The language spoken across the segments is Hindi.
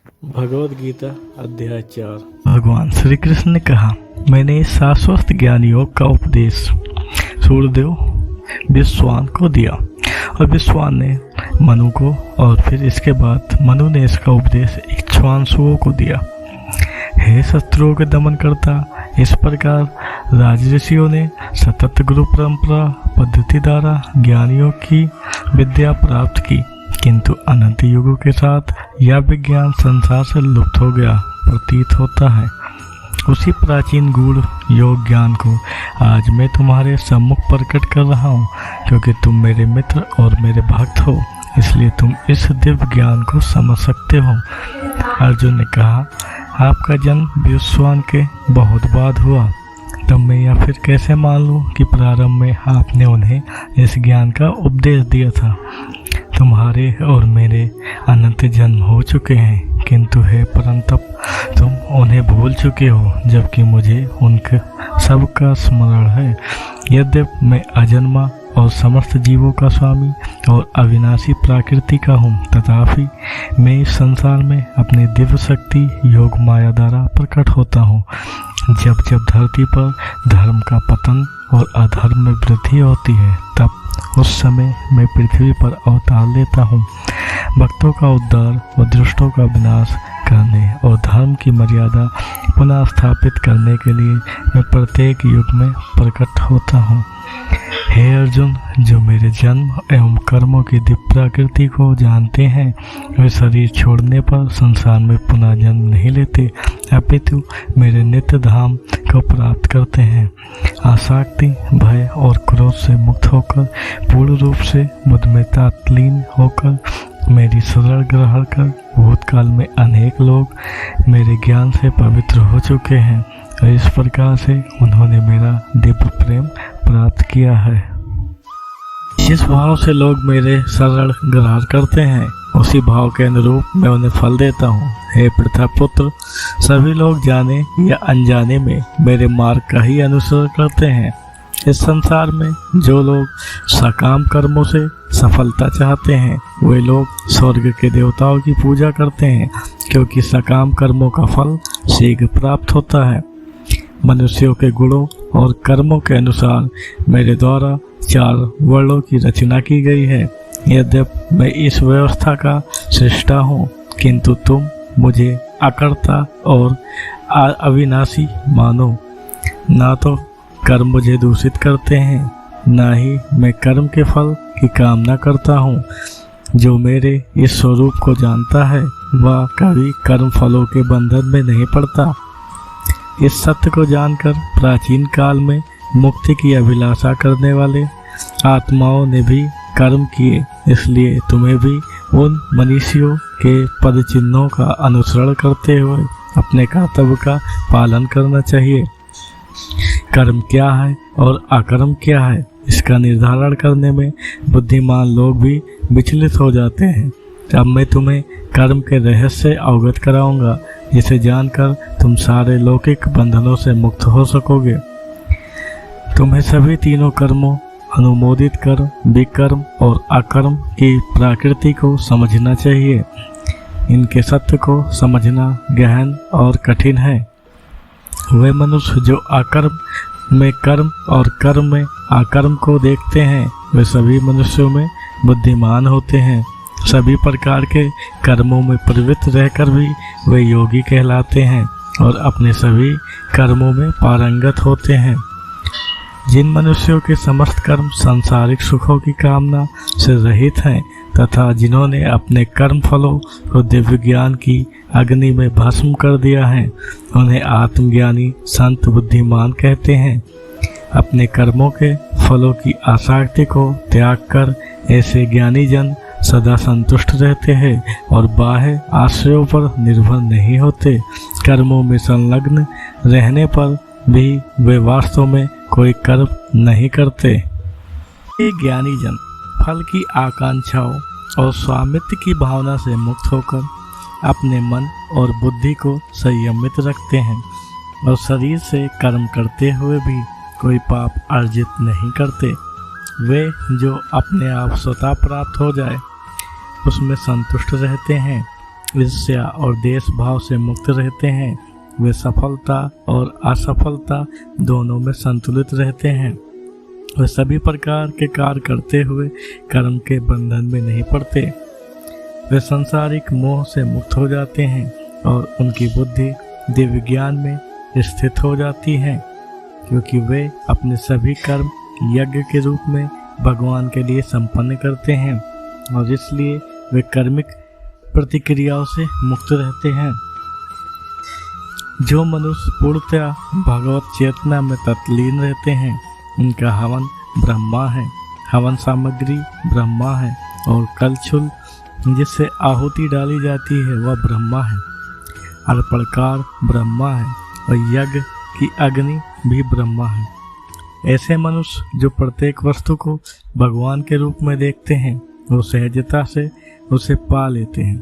भगवद गीता अध्याय 4। भगवान श्री कृष्ण ने कहा, मैंने इस शाश्वत ज्ञान योग का उपदेश सूर्यदेव विश्वान को दिया और विश्वान ने मनु को, और फिर इसके बाद मनु ने इसका उपदेश इक्ष्वाकुओं को दिया। हे शत्रुओं के दमन करता, इस प्रकार राजऋषियों ने सतत गुरु परंपरा पद्धति द्वारा ज्ञानियों की विद्या प्राप्त की, किंतु अनंत युगों के साथ यह विज्ञान संसार से लुप्त हो गया प्रतीत होता है। उसी प्राचीन गूढ़ योग ज्ञान को आज मैं तुम्हारे सम्मुख प्रकट कर रहा हूँ, क्योंकि तुम मेरे मित्र और मेरे भक्त हो, इसलिए तुम इस दिव्य ज्ञान को समझ सकते हो। अर्जुन ने कहा, आपका जन्म विश्वान के बहुत बाद हुआ, तब मैं यह फिर कैसे मान लूँ कि प्रारंभ में आपने उन्हें इस ज्ञान का उपदेश दिया था। तुम्हारे और मेरे अनंत जन्म हो चुके हैं, किंतु हे परंतप, तुम उन्हें भूल चुके हो, जबकि मुझे उनके सबका स्मरण है। यद्यपि मैं अजन्मा और समस्त जीवों का स्वामी और अविनाशी प्रकृति का हूँ, तथापि मैं इस संसार में अपनी दिव्य शक्ति योग माया द्वारा प्रकट होता हूँ। जब जब धरती पर धर्म का पतन और अधर्म में वृद्धि होती है, तब उस समय मैं पृथ्वी पर अवतार लेता हूँ। भक्तों का उद्धार और दुष्टों का विनाश करने और धर्म की मर्यादा पुनः स्थापित करने के लिए मैं प्रत्येक युग में प्रकट होता हूँ। हे अर्जुन, जो मेरे जन्म एवं कर्मों की दिव्य प्रकृति को जानते हैं, वे शरीर छोड़ने पर संसार में पुनः जन्म नहीं लेते, अपितु मेरे नित्य धाम को प्राप्त करते हैं। आसक्ति, भय और क्रोध से मुक्त होकर, पूर्ण रूप से मुझ में तल्लीन होकर, मेरी शरण ग्रहण कर, भूतकाल में अनेक लोग मेरे ज्ञान से पवित्र हो चुके हैं, और इस प्रकार से उन्होंने मेरा दिव्य प्रेम प्राप्त किया है। जिस भाव से लोग मेरे शरण ग्रहण करते हैं, उसी भाव के अनुरूप मैं उन्हें फल देता हूँ। हे पृथ्वीपुत्र, सभी लोग जाने या अनजाने में मेरे मार्ग का ही अनुसरण करते हैं। इस संसार में जो लोग सकाम कर्मों से सफलता चाहते हैं, वे लोग स्वर्ग के देवताओं की पूजा करते हैं, क्योंकि सकाम कर्मों का फल शीघ्र प्राप्त होता है। मनुष्यों के गुणों और कर्मों के अनुसार मेरे द्वारा 4 वर्णों की रचना की गई है। यद्यपि मैं इस व्यवस्था का सृष्टा हूँ, किंतु तुम मुझे अकर्ता और अविनाशी मानो। ना तो कर्म मुझे दूषित करते हैं, ना ही मैं कर्म के फल की कामना करता हूँ। जो मेरे इस स्वरूप को जानता है, वह कभी कर्म फलों के बंधन में नहीं पड़ता। इस सत्य को जानकर प्राचीन काल में मुक्ति की अभिलाषा करने वाले आत्माओं ने भी कर्म किए, इसलिए तुम्हें भी उन मनीषियों के पद चिन्हों का अनुसरण करते हुए अपने कर्तव्य का पालन करना चाहिए। कर्म क्या है और अकर्म क्या है, इसका निर्धारण करने में बुद्धिमान लोग भी विचलित हो जाते हैं। अब मैं तुम्हें कर्म के रहस्य अवगत कराऊंगा, जिसे जानकर तुम सारे लौकिक बंधनों से मुक्त हो सकोगे। तुम्हें सभी तीनों कर्मों, अनुमोदित कर्म, विकर्म और अकर्म की प्रकृति को समझना चाहिए। इनके सत्य को समझना गहन और कठिन है। वे मनुष्य जो अकर्म में कर्म और कर्म में अकर्म को देखते हैं, वे सभी मनुष्यों में बुद्धिमान होते हैं। सभी प्रकार के कर्मों में प्रवृत्त रहकर भी वे योगी कहलाते हैं और अपने सभी कर्मों में पारंगत होते हैं। जिन मनुष्यों के समस्त कर्म सांसारिक सुखों की कामना से रहित हैं, तथा जिन्होंने अपने कर्म फलों को दिव्य ज्ञान की अग्नि में भस्म कर दिया है, उन्हें आत्मज्ञानी संत बुद्धिमान कहते हैं। अपने कर्मों के फलों की आसक्ति को त्याग कर ऐसे ज्ञानी जन सदा संतुष्ट रहते हैं और बाह्य आश्रयों पर निर्भर नहीं होते। कर्मों में संलग्न रहने पर भी वे वास्तव में कोई कर्म नहीं करते। ये ज्ञानी जन फल की आकांक्षाओं और स्वामित्व की भावना से मुक्त होकर अपने मन और बुद्धि को संयमित रखते हैं और शरीर से कर्म करते हुए भी कोई पाप अर्जित नहीं करते। वे जो अपने आप स्वतः प्राप्त हो जाए उसमें संतुष्ट रहते हैं ईर्ष्या और देश भाव से मुक्त रहते हैं। वे सफलता और असफलता दोनों में संतुलित रहते हैं। वे सभी प्रकार के कार्य करते हुए कर्म के बंधन में नहीं पड़ते। वे सांसारिक मोह से मुक्त हो जाते हैं और उनकी बुद्धि दिव्य ज्ञान में स्थित हो जाती है, क्योंकि वे अपने सभी कर्म यज्ञ के रूप में भगवान के लिए संपन्न करते हैं और इसलिए वे कर्मिक प्रतिक्रियाओं से मुक्त रहते हैं। जो मनुष्य पूर्णतया भगवत चेतना में तत्लीन रहते हैं, उनका हवन ब्रह्मा है, हवन सामग्री ब्रह्मा है और कलछुल जिससे आहुति डाली जाती है वह ब्रह्मा है, अर्पणकार ब्रह्मा है और यज्ञ की अग्नि भी ब्रह्मा है। ऐसे मनुष्य जो प्रत्येक वस्तु को भगवान के रूप में देखते हैं, वो सहजता से उसे पा लेते हैं।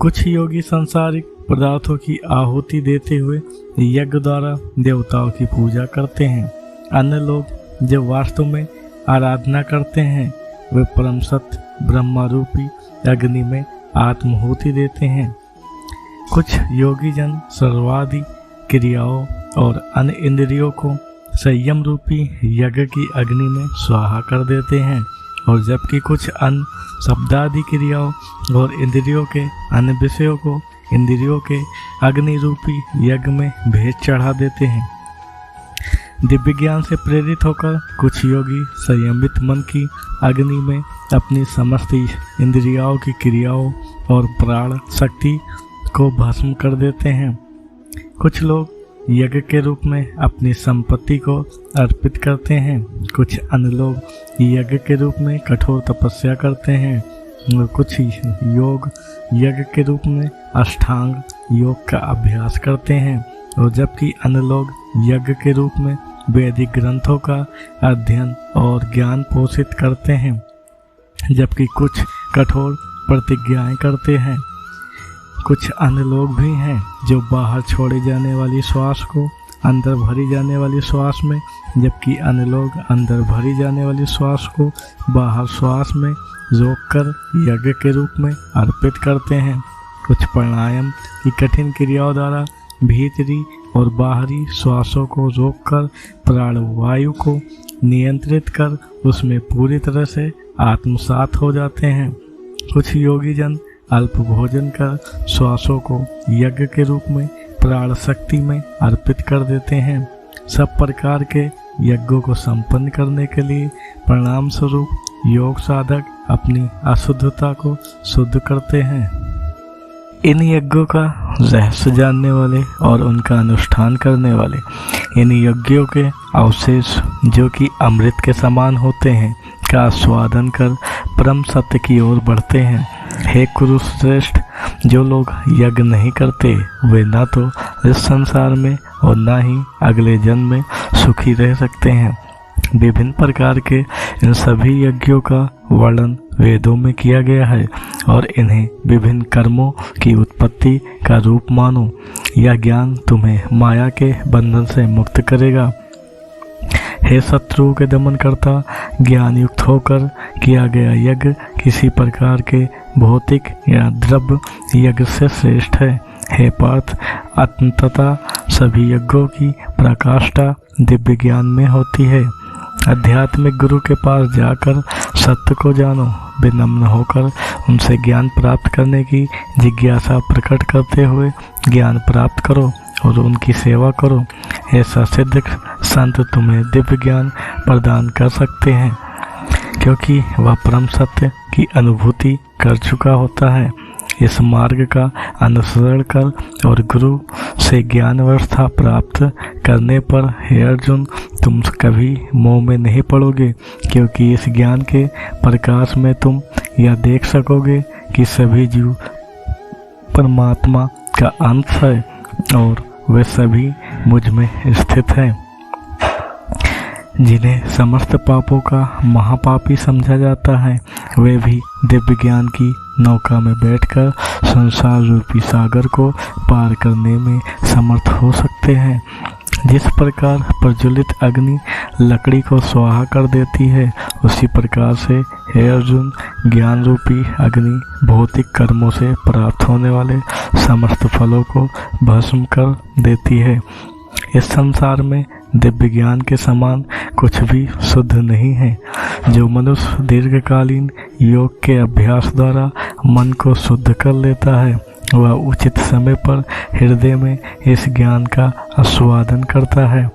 कुछ योगी सांसारिक पदार्थों की आहुति देते हुए यज्ञ द्वारा देवताओं की पूजा करते हैं। अन्य लोग जो वास्तव में आराधना करते हैं, वे परम सत्य ब्रह्मा रूपी अग्नि में आत्माहुति देते हैं। कुछ योगी जन सर्वादि क्रियाओं और अन्य इंद्रियों को संयम रूपी यज्ञ की अग्नि में स्वाहा कर देते हैं, और जबकि कुछ अन्य शब्दादि क्रियाओं और इंद्रियों के अन्य विषयों को इंद्रियों के अग्नि रूपी यज्ञ में भेज चढ़ा देते हैं। दिव्य ज्ञान से प्रेरित होकर कुछ योगी संयमित मन की अग्नि में अपनी समस्त इंद्रियों की क्रियाओं और प्राण शक्ति को भस्म कर देते हैं। कुछ लोग यज्ञ के रूप में अपनी संपत्ति को अर्पित करते हैं। कुछ अन्य लोग यज्ञ के रूप में कठोर तपस्या करते हैं और कुछ योग यज्ञ के रूप में अष्टांग योग का अभ्यास करते हैं, और जबकि अन्य लोग यज्ञ के रूप में वैदिक ग्रंथों का अध्ययन और ज्ञान पोषित करते हैं, जबकि कुछ कठोर प्रतिज्ञाएं करते हैं। कुछ अन्य लोग भी हैं जो बाहर छोड़े जाने वाली श्वास को अंदर भरी जाने वाली श्वास में, जबकि अन्य लोग अंदर भरी जाने वाली श्वास को बाहर श्वास में रोककर यज्ञ के रूप में अर्पित करते हैं। कुछ प्राणायाम की कठिन क्रियाओं द्वारा भीतरी और बाहरी श्वासों को रोककर प्राणवायु को नियंत्रित कर उसमें पूरी तरह से आत्मसात हो जाते हैं। कुछ योगी जन अल्प भोजन कर श्वासों को यज्ञ के रूप में प्राण शक्ति में अर्पित कर देते हैं। सब प्रकार के यज्ञों को संपन्न करने के लिए परिणाम स्वरूप योग साधक अपनी अशुद्धता को शुद्ध करते हैं। इन यज्ञों का रहस्य जानने वाले और उनका अनुष्ठान करने वाले इन यज्ञों के अवशेष जो कि अमृत के समान होते हैं का आस्वादन कर परम सत्य की ओर बढ़ते हैं। हे कुरुश्रेष्ठ, जो लोग यज्ञ नहीं करते वे ना तो इस संसार में और ना ही अगले जन्म में सुखी रह सकते हैं। विभिन्न प्रकार के इन सभी यज्ञों का वर्णन वेदों में किया गया है और इन्हें विभिन्न कर्मों की उत्पत्ति का रूप मानो। यह ज्ञान तुम्हें माया के बंधन से मुक्त करेगा। हे शत्रुओं के दमन करता, ज्ञान युक्त होकर किया गया यज्ञ किसी प्रकार के भौतिक या द्रव्य यज्ञ से श्रेष्ठ है। हे पार्थ, अंततः सभी यज्ञों की प्रकाष्ठा दिव्य ज्ञान में होती है। आध्यात्मिक गुरु के पास जाकर सत्य को जानो, विनम्र होकर उनसे ज्ञान प्राप्त करने की जिज्ञासा प्रकट करते हुए ज्ञान प्राप्त करो और उनकी सेवा करो। ऐसा सिद्ध संत तुम्हें दिव्य ज्ञान प्रदान कर सकते हैं, क्योंकि वह परम सत्य की अनुभूति कर चुका होता है। इस मार्ग का अनुसरण कर और गुरु से ज्ञान अवस्था प्राप्त करने पर हे अर्जुन, तुम कभी मोह में नहीं पड़ोगे, क्योंकि इस ज्ञान के प्रकाश में तुम यह देख सकोगे कि सभी जीव परमात्मा का अंश है और वे सभी मुझ में स्थित हैं। जिन्हें समस्त पापों का महापापी समझा जाता है, वे भी दिव्य ज्ञान की नौका में बैठकर संसार रूपी सागर को पार करने में समर्थ हो सकते हैं। जिस प्रकार प्रज्वलित अग्नि लकड़ी को स्वाहा कर देती है, उसी प्रकार से हे अर्जुन, ज्ञान रूपी अग्नि भौतिक कर्मों से प्राप्त होने वाले समस्त फलों को भस्म कर देती है। इस संसार में दिव्य ज्ञान के समान कुछ भी शुद्ध नहीं है। जो मनुष्य दीर्घकालीन योग के अभ्यास द्वारा मन को शुद्ध कर लेता है, वह उचित समय पर हृदय में इस ज्ञान का आस्वादन करता है।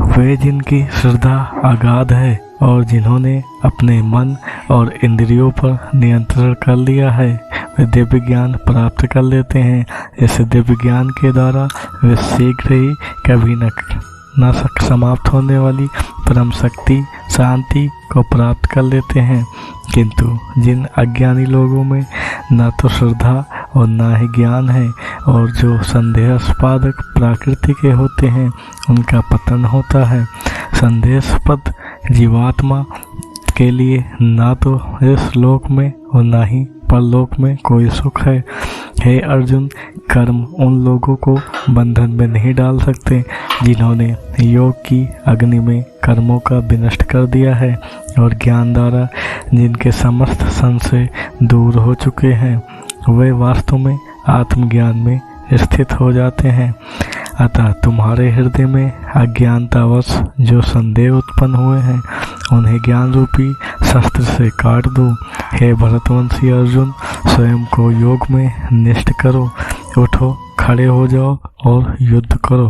वे जिनकी श्रद्धा अगाध है और जिन्होंने अपने मन और इंद्रियों पर नियंत्रण कर लिया है, वे दिव्य ज्ञान प्राप्त कर लेते हैं। इस दिव्य ज्ञान के द्वारा वे शीघ्र ही कभी न समाप्त होने वाली परम शक्ति शांति को प्राप्त कर लेते हैं। किंतु जिन अज्ञानी लोगों में न तो श्रद्धा और न ही ज्ञान है और जो संदेहास्पद प्रकृति के होते हैं, उनका पतन होता है। संदेहास्पद जीवात्मा के लिए ना तो इस लोक में और ना ही परलोक में कोई सुख है। हे अर्जुन, कर्म उन लोगों को बंधन में नहीं डाल सकते जिन्होंने योग की अग्नि में कर्मों का विनष्ट कर दिया है और ज्ञान द्वारा जिनके समस्त संशय दूर हो चुके हैं, वे वास्तव में आत्मज्ञान में स्थित हो जाते हैं। अतः तुम्हारे हृदय में अज्ञानतावश जो संदेह उत्पन्न हुए हैं, उन्हें ज्ञान रूपी शस्त्र से काट दो। हे भरतवंशी अर्जुन, स्वयं को योग में निष्ठ करो, उठो, खड़े हो जाओ और युद्ध करो।